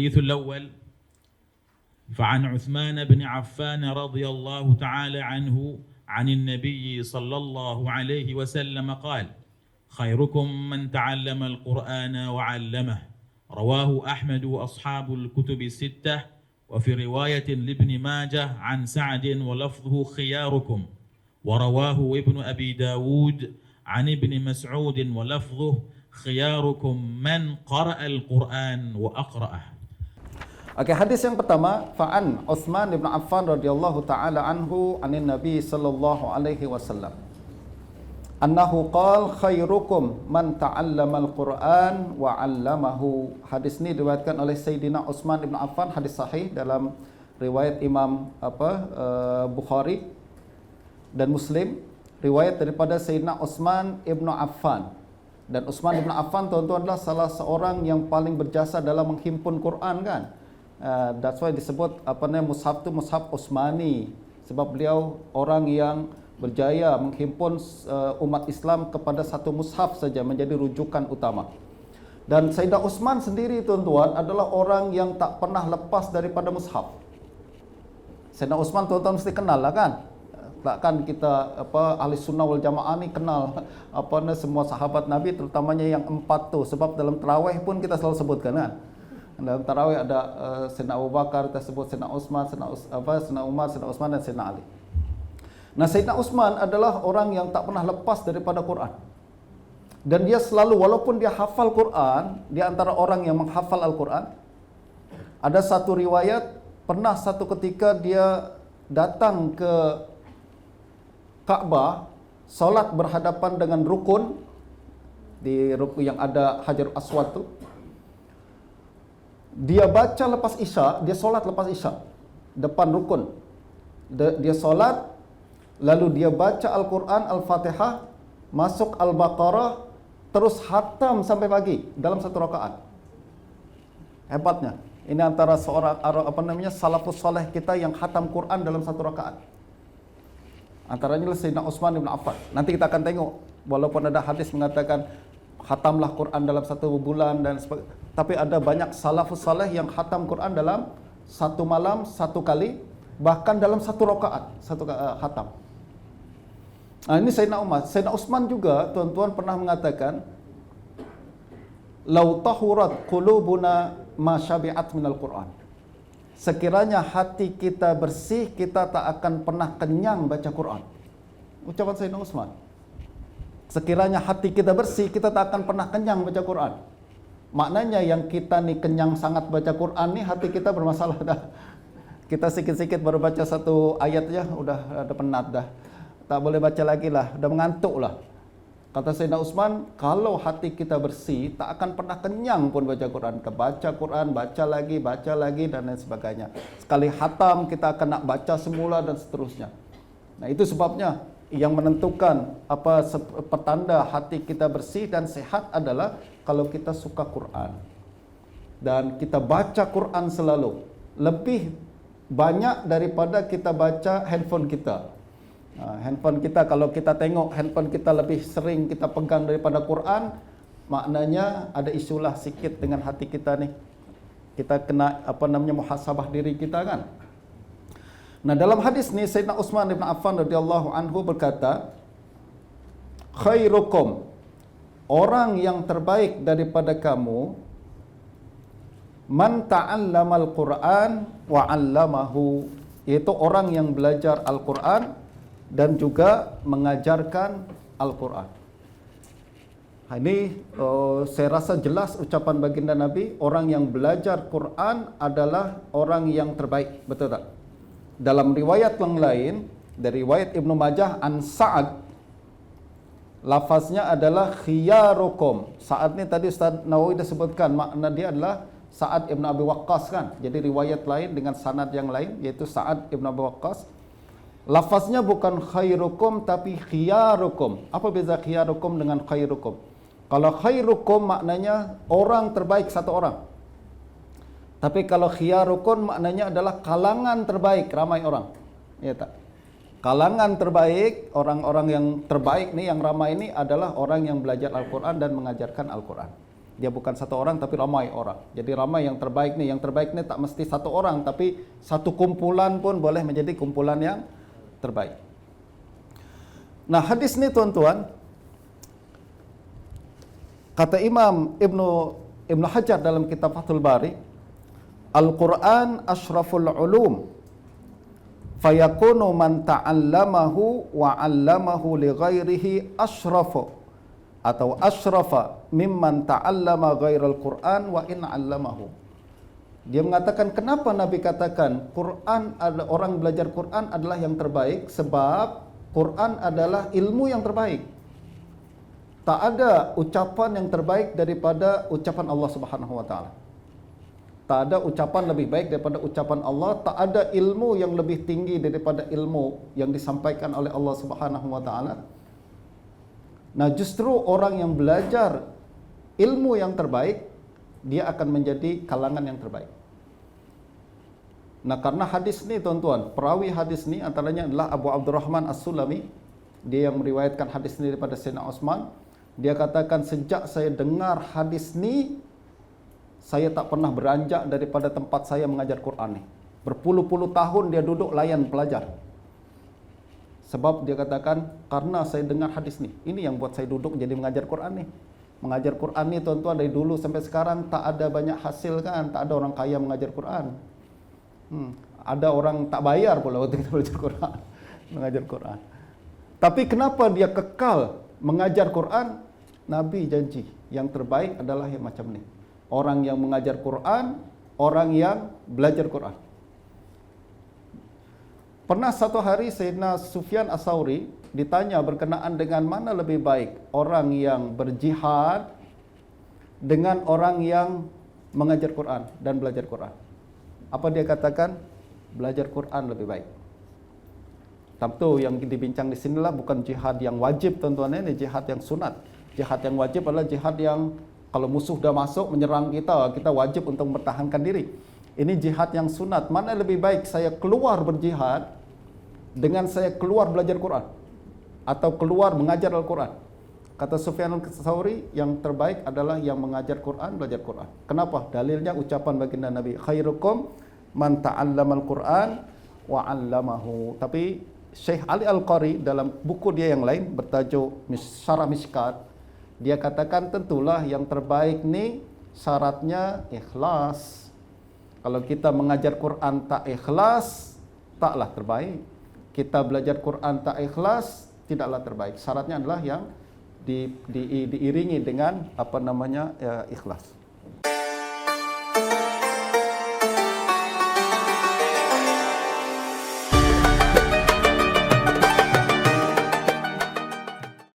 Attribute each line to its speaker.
Speaker 1: الحديث الأول فعن عثمان بن عفان رضي الله تعالى عنه عن النبي صلى الله عليه وسلم قال خيركم من تعلم القرآن وعلمه رواه أحمد وأصحاب الكتب الستة وفي رواية لابن ماجه عن سعد ولفظه خياركم ورواه ابن أبي داود عن ابن مسعود ولفظه خياركم من قرأ القرآن وأقرأه.
Speaker 2: Okey, hadis yang pertama, fa'an Utsman bin Affan radhiyallahu taala anhu anin Nabi sallallahu alaihi wasallam. Annahu qala khairukum man ta'allama al-Quran wa 'allamahu. Hadis ini diriwayatkan oleh Sayyidina Utsman bin Affan, hadis sahih dalam riwayat Imam Bukhari dan Muslim, riwayat daripada Sayyidina Utsman bin Affan. Dan Utsman bin Affan tuan-tuan adalah salah seorang yang paling berjasa dalam menghimpun Quran kan. That's why disebut mushaf tu mushaf Utsmani, sebab beliau orang yang berjaya menghimpun umat Islam kepada satu mushaf saja menjadi rujukan utama. Dan Sayyidina Utsman sendiri tuan-tuan adalah orang yang tak pernah lepas daripada mushaf. Sayyidina Utsman tuan-tuan mesti kenal lah kan. Takkan kita ahli sunnah wal jamaah ni kenal semua sahabat Nabi, terutamanya yang 4 tu, sebab dalam tarawih pun kita selalu sebutkan kan. Dalam tarawih ada Sayyidina Abu Bakar, kita sebut Sayyidina Utsman, Sayyidina Umar, Sayyidina Utsman dan Sayyidina Ali. Nah, Sayyidina Utsman adalah orang yang tak pernah lepas daripada Quran. Dan dia selalu, walaupun dia hafal Quran, dia antara orang yang menghafal Al-Quran. Ada satu riwayat, pernah satu ketika dia datang ke Kaabah, solat berhadapan dengan rukun, di rukun yang ada Hajar Aswad tu. Dia baca lepas Isya, dia solat lepas Isya depan rukun. Dia solat, lalu dia baca Al-Quran, Al-Fatihah, masuk Al-Baqarah, terus khatam sampai pagi dalam satu rakaat. Hebatnya. Ini antara seorang salafus saleh kita yang khatam Quran dalam satu rakaat. Antaranya Sayyidina Utsman bin Affan. Nanti kita akan tengok, walaupun ada hadis mengatakan khatamlah Quran dalam satu bulan dan sebagainya, tapi ada banyak salafus saleh yang khatam Quran dalam satu malam, satu kali, bahkan dalam satu rakaat, satu khatam. Ini Sayyidina Umar. Sayyidina Utsman juga tuan-tuan pernah mengatakan, "Lau tahurat qulubuna ma syabi'at minal Quran." Sekiranya hati kita bersih, kita tak akan pernah kenyang baca Quran. Ucapan Sayyidina Utsman. Sekiranya hati kita bersih, kita tak akan pernah kenyang baca Quran. Maknanya yang kita ni kenyang sangat baca Quran ni, hati kita bermasalah dah. Kita sikit-sikit baru baca satu ayat je, udah ada penat dah. Tak boleh baca lagi lah, dah mengantuk lah. Kata Sayyidina Utsman, kalau hati kita bersih, tak akan pernah kenyang pun baca Quran. Kita baca Quran, baca lagi dan lain sebagainya. Sekali khatam, kita akan nak baca semula dan seterusnya. Nah, itu sebabnya yang menentukan petanda hati kita bersih dan sehat adalah kalau kita suka Quran. Dan kita baca Quran selalu. Lebih banyak daripada kita baca handphone kita. Handphone kita, kalau kita tengok handphone kita lebih sering kita pegang daripada Quran, maknanya ada isulah sikit dengan hati kita ni. Kita kena muhasabah diri kita kan. Nah, dalam hadis ni Sayyidina Utsman bin Affan radhiyallahu anhu berkata, khairukum, orang yang terbaik daripada kamu, man ta'allamal Quran wa 'allamahu, yaitu orang yang belajar Al-Quran dan juga mengajarkan Al-Quran. Ini saya rasa jelas ucapan baginda Nabi, orang yang belajar Quran adalah orang yang terbaik, betul tak? Dalam riwayat yang lain, dari riwayat Ibnu Majah an Sa'ad, lafaznya adalah khiyarukum. Sa'ad ni tadi Ustaz Nawawi dah sebutkan, makna dia adalah Sa'ad Ibn Abi Waqqas kan. Jadi riwayat lain dengan sanad yang lain, yaitu Sa'ad Ibn Abi Waqqas. Lafaznya bukan khairukum tapi khiyarukum. Apa beza khiyarukum dengan khairukum? Kalau khairukum maknanya orang terbaik, satu orang. Tapi kalau khiyarukum maknanya adalah kalangan terbaik, ramai orang. Ya tak? Kalangan terbaik, orang-orang yang terbaik ni, yang ramai ini adalah orang yang belajar Al-Quran dan mengajarkan Al-Quran. Dia bukan satu orang tapi ramai orang. Jadi ramai yang terbaik nih. Yang terbaik nih tak mesti satu orang, tapi satu kumpulan pun boleh menjadi kumpulan yang terbaik. Nah, hadis ni tuan-tuan, kata Imam Ibnu Hajar dalam kitab Fathul Bari, Al-Quran asyraful ulum, fayakunu man ta'allamahu wa 'allamahu li ghairihi asyrafu atau asyrafa mimman ta'allama ghairal Quran wa in 'allamahu. Dia mengatakan kenapa Nabi katakan Quran, orang belajar Quran adalah yang terbaik, sebab Quran adalah ilmu yang terbaik. Tak ada ucapan yang terbaik daripada ucapan Allah Subhanahu wa taala. Tak ada ucapan lebih baik daripada ucapan Allah, tak ada ilmu yang lebih tinggi daripada ilmu yang disampaikan oleh Allah Subhanahu wa taala. Nah, justru orang yang belajar ilmu yang terbaik, dia akan menjadi kalangan yang terbaik. Nah, karena hadis ni tuan-tuan, perawi hadis ni antaranya adalah Abu Abdurrahman As-Sulami. Dia yang meriwayatkan hadis ni daripada Sayyidina Utsman. Dia katakan, sejak saya dengar hadis ni, saya tak pernah beranjak daripada tempat saya mengajar Quran ni. Berpuluh-puluh tahun dia duduk layan pelajar. Sebab dia katakan, karena saya dengar hadis ni, ini yang buat saya duduk jadi mengajar Quran ni. Mengajar Quran ni tuan-tuan, dari dulu sampai sekarang tak ada banyak hasil kan, tak ada orang kaya mengajar Quran. Ada orang tak bayar pula waktu kita belajar Quran, mengajar Quran. Tapi kenapa dia kekal mengajar Quran? Nabi janji yang terbaik adalah yang macam ni. Orang yang mengajar Quran, orang yang belajar Quran. Pernah satu hari Sayyidina Sufyan As-Sauri ditanya berkenaan dengan mana lebih baik, orang yang berjihad dengan orang yang mengajar Quran dan belajar Quran. Apa dia katakan? Belajar Quran lebih baik. Tentu yang dibincang di sinilah bukan jihad yang wajib tuan-tuan, ini jihad yang sunat. Jihad yang wajib adalah jihad yang kalau musuh dah masuk menyerang kita, kita wajib untuk mempertahankan diri. Ini jihad yang sunat. Mana lebih baik saya keluar berjihad dengan saya keluar belajar Quran atau keluar mengajar Al-Quran? Kata Sufyan As-Sauri, yang terbaik adalah yang mengajar Quran, belajar Quran. Kenapa? Dalilnya ucapan baginda Nabi, khairukum man ta'allamal Quran wa 'allamahu. Tapi Syekh Ali Al-Qari dalam buku dia yang lain bertajuk Syarah Mishkat, dia katakan tentulah yang terbaik ni syaratnya ikhlas. Kalau kita mengajar Quran tak ikhlas, taklah terbaik. Kita belajar Quran tak ikhlas, tidaklah terbaik. Syaratnya adalah yang diiringi dengan ikhlas.